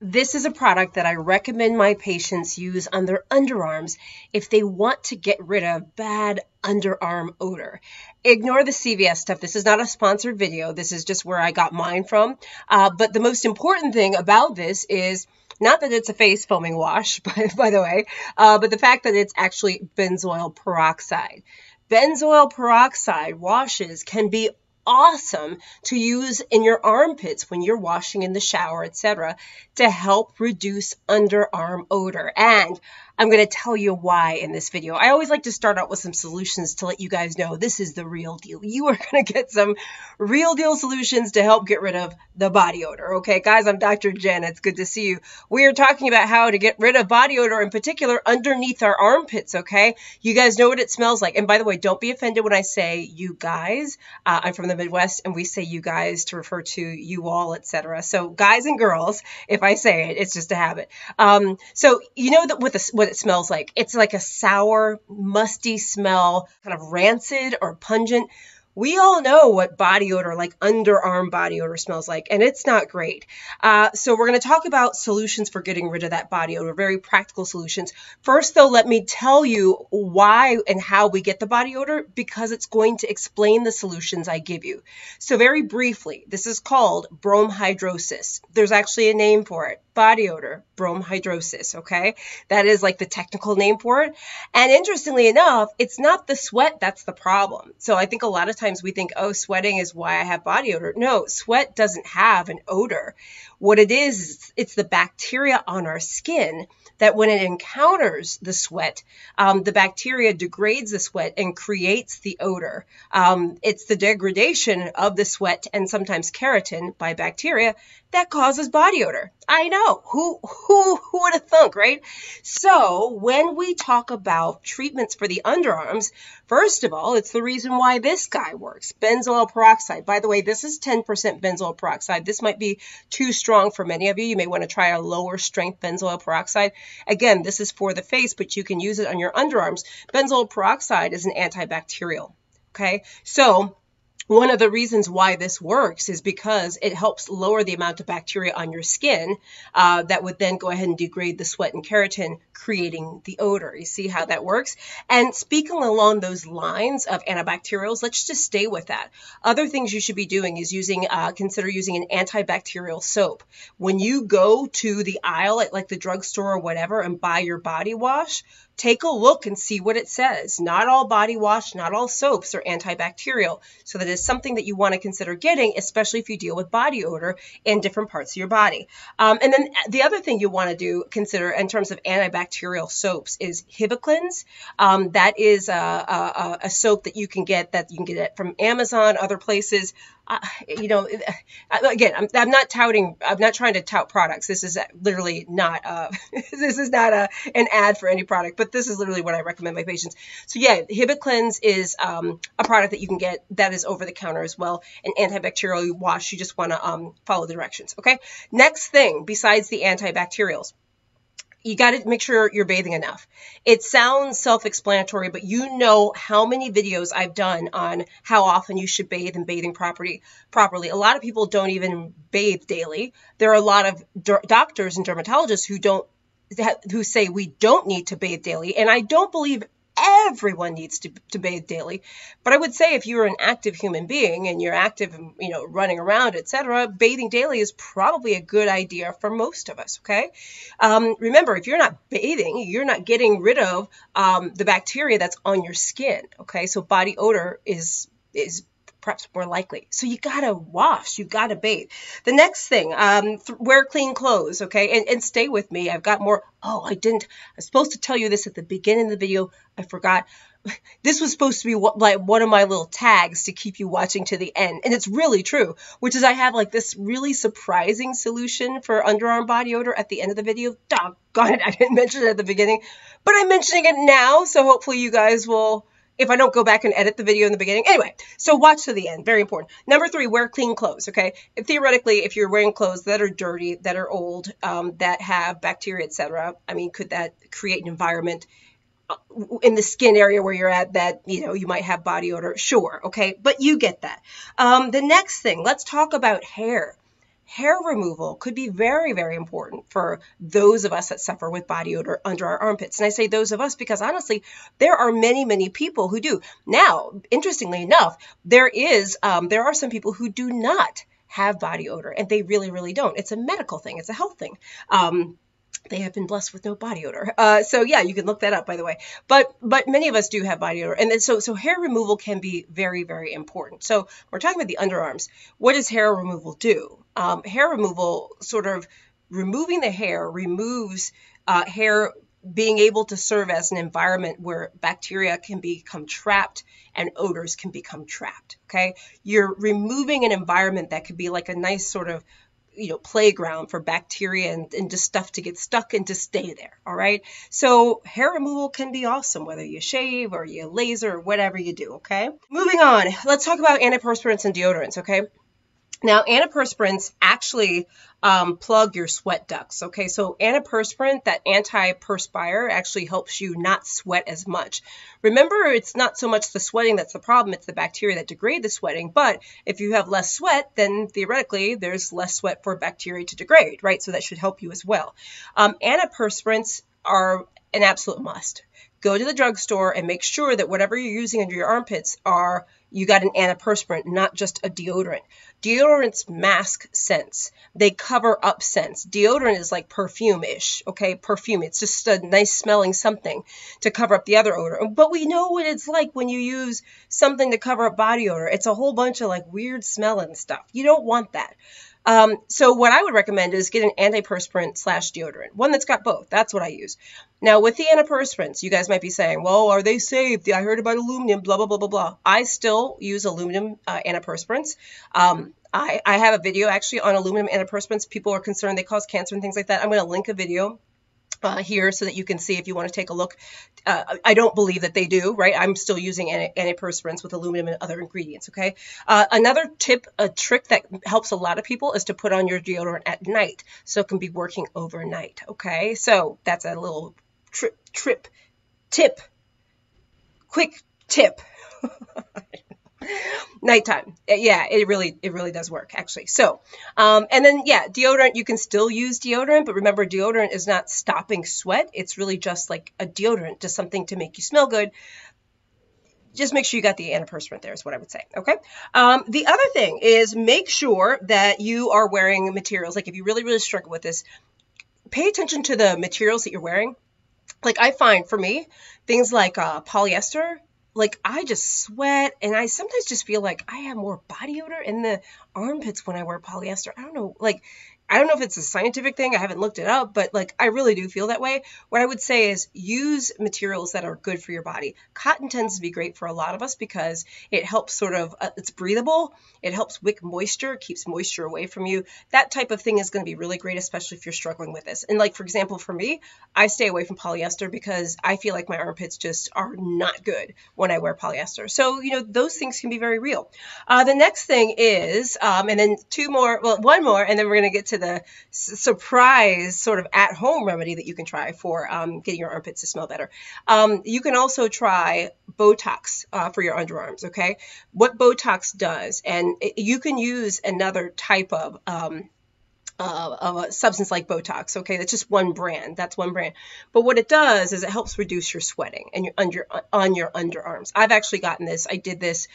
This is a product that I recommend my patients use on their underarms if they want to get rid of bad underarm odor. Ignore the CVS stuff. This is not a sponsored video. This is just where I got mine from. But the most important thing about this is not that it's a face foaming wash, by the way, but the fact that it's actually benzoyl peroxide. Benzoyl peroxide washes can be awesome to use in your armpits when you're washing in the shower, etc., to help reduce underarm odor. And I'm going to tell you why in this video. I always like to start out with some solutions to let you guys know this is the real deal. You are going to get some real deal solutions to help get rid of the body odor. Okay, guys, I'm Dr. Jen. It's good to see you. We are talking about how to get rid of body odor, in particular underneath our armpits. Okay, you guys know what it smells like. And by the way, don't be offended when I say you guys. I'm from the Midwest, and we say you guys to refer to you all, etc. So guys and girls, if I say it, it's just a habit. So you know that what it smells like. It's like a sour, musty smell, kind of rancid or pungent. We all know what body odor, like underarm body odor, smells like, and it's not great. So we're going to talk about solutions for getting rid of that body odor, very practical solutions. First, though, let me tell you why and how we get the body odor, because it's going to explain the solutions I give you. So very briefly, this is called bromhidrosis. There's actually a name for it. Body odor, bromhidrosis, okay? That is like the technical name for it. And interestingly enough, it's not the sweat that's the problem. So I think a lot of times we think, oh, sweating is why I have body odor. No, sweat doesn't have an odor. What it is, it's the bacteria on our skin that when it encounters the sweat, the bacteria degrades the sweat and creates the odor. It's the degradation of the sweat and sometimes keratin by bacteria that causes body odor. I know, who would have thunk, right? So when we talk about treatments for the underarms, first of all, it's the reason why this guy works, benzoyl peroxide. By the way, this is 10% benzoyl peroxide. This might be too strong for many of you. You may want to try a lower strength benzoyl peroxide. Again, this is for the face, but you can use it on your underarms. Benzoyl peroxide is an antibacterial, okay? So one of the reasons why this works is because it helps lower the amount of bacteria on your skin that would then go ahead and degrade the sweat and keratin, creating the odor. You see how that works? And speaking along those lines of antibacterials, let's just stay with that. Other things you should be doing is consider using an antibacterial soap. When you go to the aisle at like the drugstore or whatever and buy your body wash, take a look and see what it says. Not all body wash, not all soaps are antibacterial. So that is something that you want to consider getting, especially if you deal with body odor in different parts of your body. And then the other thing you want to consider in terms of antibacterial soaps is Hibiclens. That is a soap that you can get it from Amazon, other places. Again, I'm not trying to tout products. This is literally not, this is not an ad for any product, but this is literally what I recommend my patients. So yeah, Hibiclens is a product that you can get that is over the counter as well. An antibacterial wash. You just want to follow the directions. Okay. Next thing, besides the antibacterials, you got to make sure you're bathing enough. It sounds self-explanatory, but you know how many videos I've done on how often you should bathe and bathing properly. A lot of people don't even bathe daily. There are a lot of doctors and dermatologists who say we don't need to bathe daily, and I don't believe everyone needs to bathe daily. But I would say if you're an active human being and you're active, running around, etc., bathing daily is probably a good idea for most of us, okay? Remember, if you're not bathing, you're not getting rid of the bacteria that's on your skin, okay? So body odor is perhaps more likely. So you gotta wash, you gotta bathe. The next thing, wear clean clothes, okay? And stay with me. I've got more. Oh, I was supposed to tell you this at the beginning of the video. I forgot. This was supposed to be like one of my little tags to keep you watching to the end. And it's really true, which is I have like this really surprising solution for underarm body odor at the end of the video. Doggone it, I didn't mention it at the beginning, but I'm mentioning it now. So hopefully you guys will, if I don't go back and edit the video in the beginning. Anyway, so watch to the end. Very important. Number 3, wear clean clothes, okay? Theoretically, if you're wearing clothes that are dirty, that are old, that have bacteria, etc., I mean, could that create an environment in the skin area where you're at that, you might have body odor? Sure, okay? But you get that. The next thing, let's talk about hair. hair removal could be very, very important for those of us that suffer with body odor under our armpits. And I say those of us because honestly, there are many, many people who do. Now, interestingly enough, there are some people who do not have body odor, and they really, really don't. It's a medical thing. It's a health thing. They have been blessed with no body odor. So yeah, you can look that up, by the way. But many of us do have body odor. And then so hair removal can be very, very important. So we're talking about the underarms. What does hair removal do? Hair removal, sort of removing the hair, removes hair being able to serve as an environment where bacteria can become trapped and odors can become trapped, okay? You're removing an environment that could be like a nice sort of, playground for bacteria and just stuff to get stuck and to stay there, all right? So hair removal can be awesome, whether you shave or you laser or whatever you do, okay? Moving on, let's talk about antiperspirants and deodorants, okay? Now, antiperspirants actually plug your sweat ducts, okay? So antiperspirant, that anti-perspire, actually helps you not sweat as much. Remember, it's not so much the sweating that's the problem, it's the bacteria that degrade the sweating. But if you have less sweat, then theoretically, there's less sweat for bacteria to degrade, right? So that should help you as well. Antiperspirants are an absolute must. Go to the drugstore and make sure that whatever you're using under your armpits you got an antiperspirant, not just a deodorant. Deodorants mask scents. They cover up scents. Deodorant is like perfume-ish, okay? Perfume. It's just a nice smelling something to cover up the other odor. But we know what it's like when you use something to cover up body odor. It's a whole bunch of like weird smelling stuff. You don't want that. So what I would recommend is get an antiperspirant / deodorant, one that's got both. That's what I use. Now with the antiperspirants, you guys might be saying, well, are they safe? I heard about aluminum, blah, blah, blah, blah, blah. I still use aluminum antiperspirants. I have a video actually on aluminum antiperspirants. People are concerned they cause cancer and things like that. I'm going to link a video here so that you can see if you want to take a look. I don't believe that they do, right? I'm still using antiperspirants with aluminum and other ingredients, okay? Another tip, a trick that helps a lot of people is to put on your deodorant at night so it can be working overnight, okay? So that's a little quick tip. Nighttime. Yeah, it really does work, actually. So, and then, yeah, deodorant, you can still use deodorant, but remember, deodorant is not stopping sweat. It's really just like a deodorant, just something to make you smell good. Just make sure you got the antiperspirant there is what I would say, okay? The other thing is make sure that you are wearing materials. Like if you really, really struggle with this, pay attention to the materials that you're wearing. Like I find, for me, things like polyester, like I just sweat and I sometimes just feel like I have more body odor in the armpits when I wear polyester. I don't know if it's a scientific thing. I haven't looked it up, but like I really do feel that way. What I would say is use materials that are good for your body. Cotton tends to be great for a lot of us because it helps sort of, it's breathable. It helps wick moisture, keeps moisture away from you. That type of thing is going to be really great, especially if you're struggling with this. And like, for example, for me, I stay away from polyester because I feel like my armpits just are not good when I wear polyester. So, those things can be very real. The next thing is, and then one more, and then we're going to get to the surprise sort of at-home remedy that you can try for getting your armpits to smell better. You can also try Botox for your underarms, okay? What Botox does, and you can use another type of a substance like Botox, okay? That's just one brand. That's one brand. But what it does is it helps reduce your sweating and on your underarms. I've actually gotten this. I did this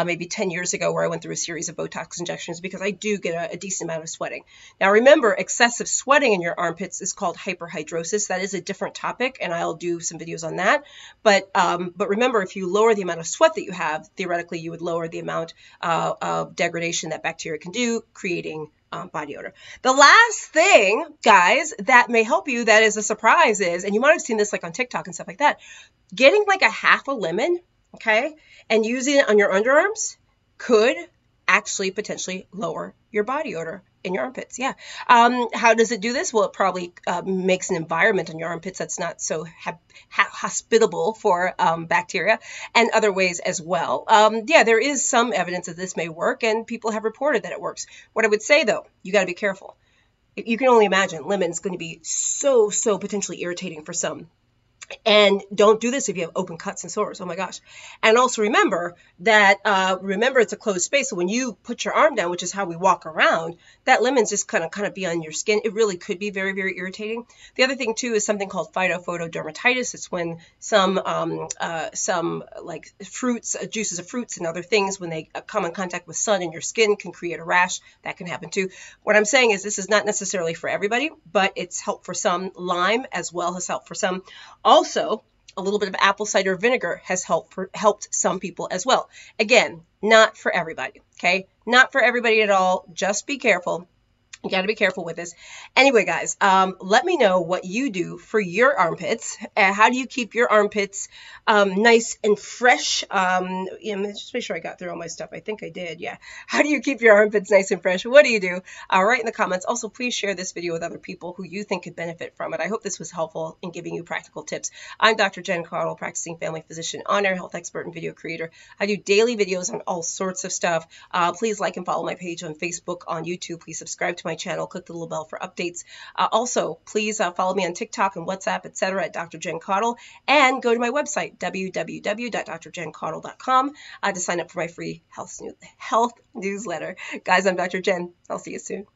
maybe 10 years ago where I went through a series of Botox injections because I do get a decent amount of sweating. Now remember, excessive sweating in your armpits is called hyperhidrosis. That is a different topic, and I'll do some videos on that. But remember, if you lower the amount of sweat that you have, theoretically you would lower the amount of degradation that bacteria can do, creating body odor. The last thing, guys, that may help you, that is a surprise is, and you might have seen this like on TikTok and stuff like that, getting like a half a lemon, okay, and using it on your underarms could actually potentially lower your body odor in your armpits. Yeah. How does it do this? Well, it probably makes an environment in your armpits that's not so hospitable for bacteria, and other ways as well. Yeah, there is some evidence that this may work, and people have reported that it works. What I would say, though, you got to be careful. You can only imagine lemon's going to be so potentially irritating for some. And don't do this if you have open cuts and sores. Oh my gosh. And also remember that, it's a closed space. So when you put your arm down, which is how we walk around, that lemon's just kind of be on your skin. It really could be very, very irritating. The other thing too is something called phytophotodermatitis. It's when some like fruits, juices of fruits and other things, when they come in contact with sun in your skin, can create a rash. That can happen too. What I'm saying is this is not necessarily for everybody, but it's helped for some. Lime as well has helped for some. Also, a little bit of apple cider vinegar has helped some people as well. Again, not for everybody, okay? Not for everybody at all. Just be careful. You got to be careful with this. Anyway, guys, let me know what you do for your armpits. How do you keep your armpits nice and fresh? Just make sure I got through all my stuff. I think I did. Yeah. How do you keep your armpits nice and fresh? What do you do? Write in the comments. Also, please share this video with other people who you think could benefit from it. I hope this was helpful in giving you practical tips. I'm Dr. Jen Caudle, practicing family physician, on-air health expert, and video creator. I do daily videos on all sorts of stuff. Please like and follow my page on Facebook, on YouTube. Please subscribe to my channel. Click the little bell for updates. Also, please follow me on TikTok and WhatsApp, etc. at Dr. Jen Caudle, and go to my website, www.drjencaudle.com, to sign up for my free health newsletter. Guys, I'm Dr. Jen. I'll see you soon.